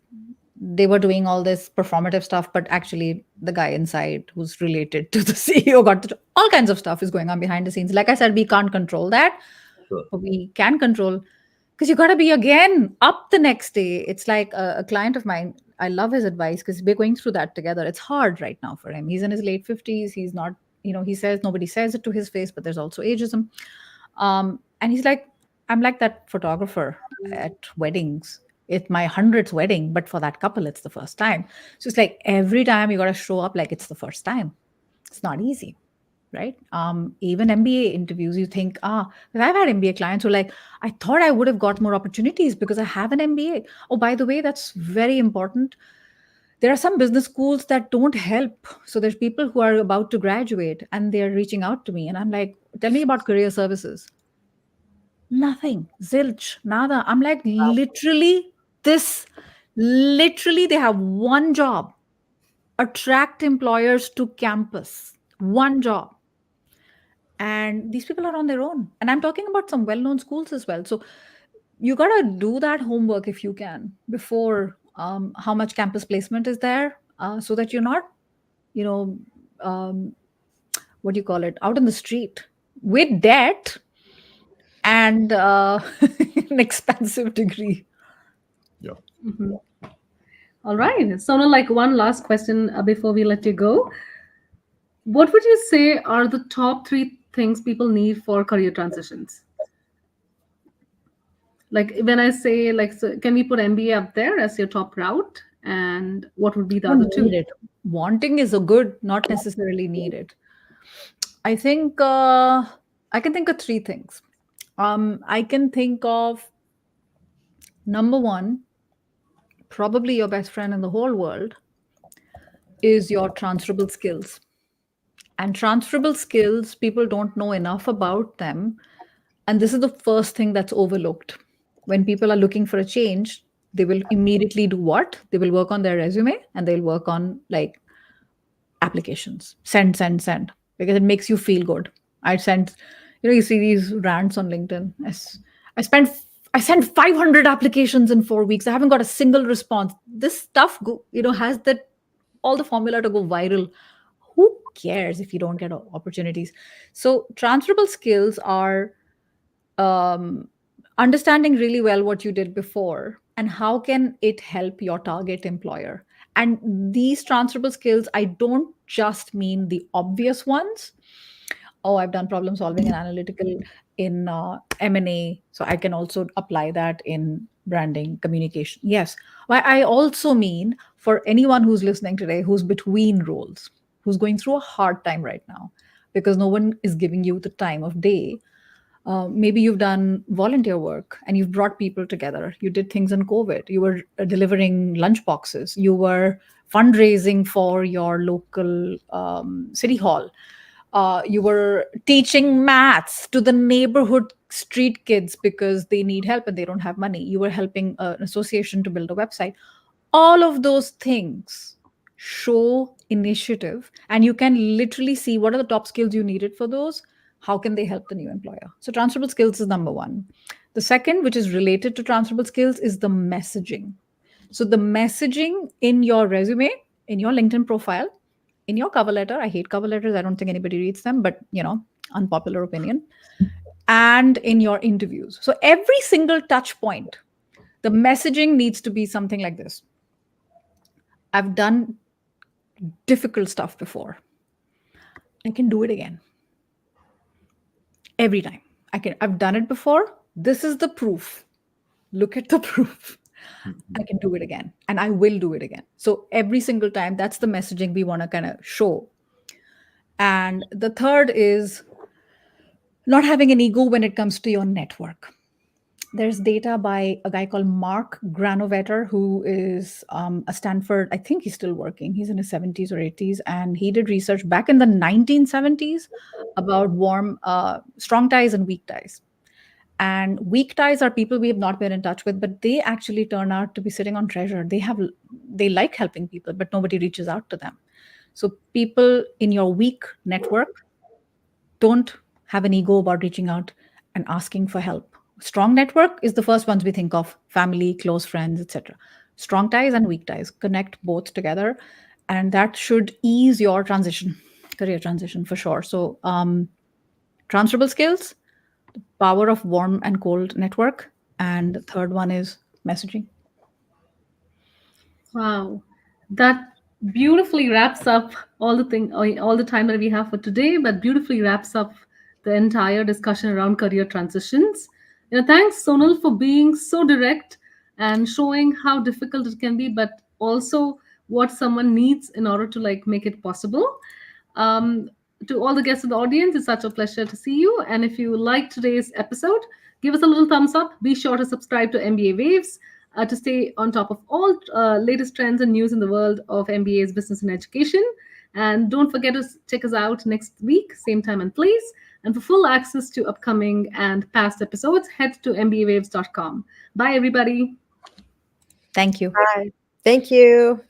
They were doing all this performative stuff, but actually the guy inside who's related to the CEO all kinds of stuff is going on behind the scenes. Like I said, we can't control that. Sure. But we can control, because you got to be again up the next day. It's like a client of mine, I love his advice because we're going through that together. It's hard right now for him. He's in his late 50s. He's not, he says, nobody says it to his face, but there's also ageism. And he's like, I'm like that photographer at weddings. It's my 100th wedding, but for that couple, it's the first time. So it's like every time you got to show up like it's the first time. It's not easy, right? Even MBA interviews, you think, because I've had MBA clients who are like, I thought I would have got more opportunities because I have an MBA. Oh, by the way, that's very important. There are some business schools that don't help. So there's people who are about to graduate and they're reaching out to me. And I'm like, tell me about career services. Nothing. Zilch. Nada. I'm like, literally, they have one job. Attract employers to campus. One job. And these people are on their own. And I'm talking about some well-known schools as well. So you got to do that homework if you can before how much campus placement is there, so that you're not, what do you call it, out in the street with debt and an expensive degree. Yeah. Mm-hmm. All right. Sonal, like one last question before we let you go. What would you say are the top 3 things people need for career transitions? Like when I say, like, so can we put MBA up there as your top route? And what would be the other 2? Wanting is a good, not necessarily needed. I think I can think of 3 things. I can think of number 1, probably your best friend in the whole world is your transferable skills. And transferable skills, people don't know enough about them. And this is the first thing that's overlooked. When people are looking for a change, they will immediately do what? They will work on their resume and they'll work on like applications. Send, because it makes you feel good. I sent, you see these rants on LinkedIn. I sent 500 applications in 4 weeks. I haven't got a single response. This stuff, has all the formula to go viral. Who cares if you don't get opportunities? So transferable skills are understanding really well what you did before and how can it help your target employer. And these transferable skills, I don't just mean the obvious ones. Oh, I've done problem solving and analytical in M&A, so I can also apply that in branding, communication. Yes. But I also mean for anyone who's listening today, who's between roles, who's going through a hard time right now because no one is giving you the time of day. Maybe you've done volunteer work and you've brought people together. You did things in COVID. You were delivering lunch boxes. You were fundraising for your local city hall. You were teaching maths to the neighborhood street kids because they need help and they don't have money. You were helping an association to build a website. All of those things show initiative, and you can literally see what are the top skills you needed for those. How can they help the new employer? So, transferable skills is number one. The second, which is related to transferable skills, is the messaging. So, the messaging in your resume, in your LinkedIn profile, in your cover letter. I hate cover letters. I don't think anybody reads them, but unpopular opinion. And in your interviews. So, every single touch point, the messaging needs to be something like this. I've done difficult stuff before. I can do it again. Every time. I've done it before. This is the proof. Look at the proof. I can do it again and I will do it again. So every single time, that's the messaging we want to kind of show. And the third is not having an ego when it comes to your network. There's data by a guy called Mark Granovetter, who is a Stanford, I think he's still working. He's in his 70s or 80s. And he did research back in the 1970s about strong ties and weak ties. And weak ties are people we have not been in touch with, but they actually turn out to be sitting on treasure. They like helping people, but nobody reaches out to them. So people in your weak network, don't have an ego about reaching out and asking for help. Strong network is the first ones we think of: family, close friends, etc. Strong ties and weak ties, connect both together, and that should ease your career transition for sure. So transferable skills, the power of warm and cold network, and the third one is messaging. Wow, that beautifully wraps up all the time that we have for today, but beautifully wraps up the entire discussion around career transitions. Thanks, Sonal, for being so direct and showing how difficult it can be, but also what someone needs in order to make it possible. Um, to all the guests in the audience, it's such a pleasure to see you. And if you like today's episode, give us a little thumbs up. Be sure to subscribe to MBA Waves to stay on top of all latest trends and news in the world of MBA's business and education. And don't forget to check us out next week, same time and place. And for full access to upcoming and past episodes, head to mbawaves.com. Bye, everybody. Thank you. Bye. Thank you.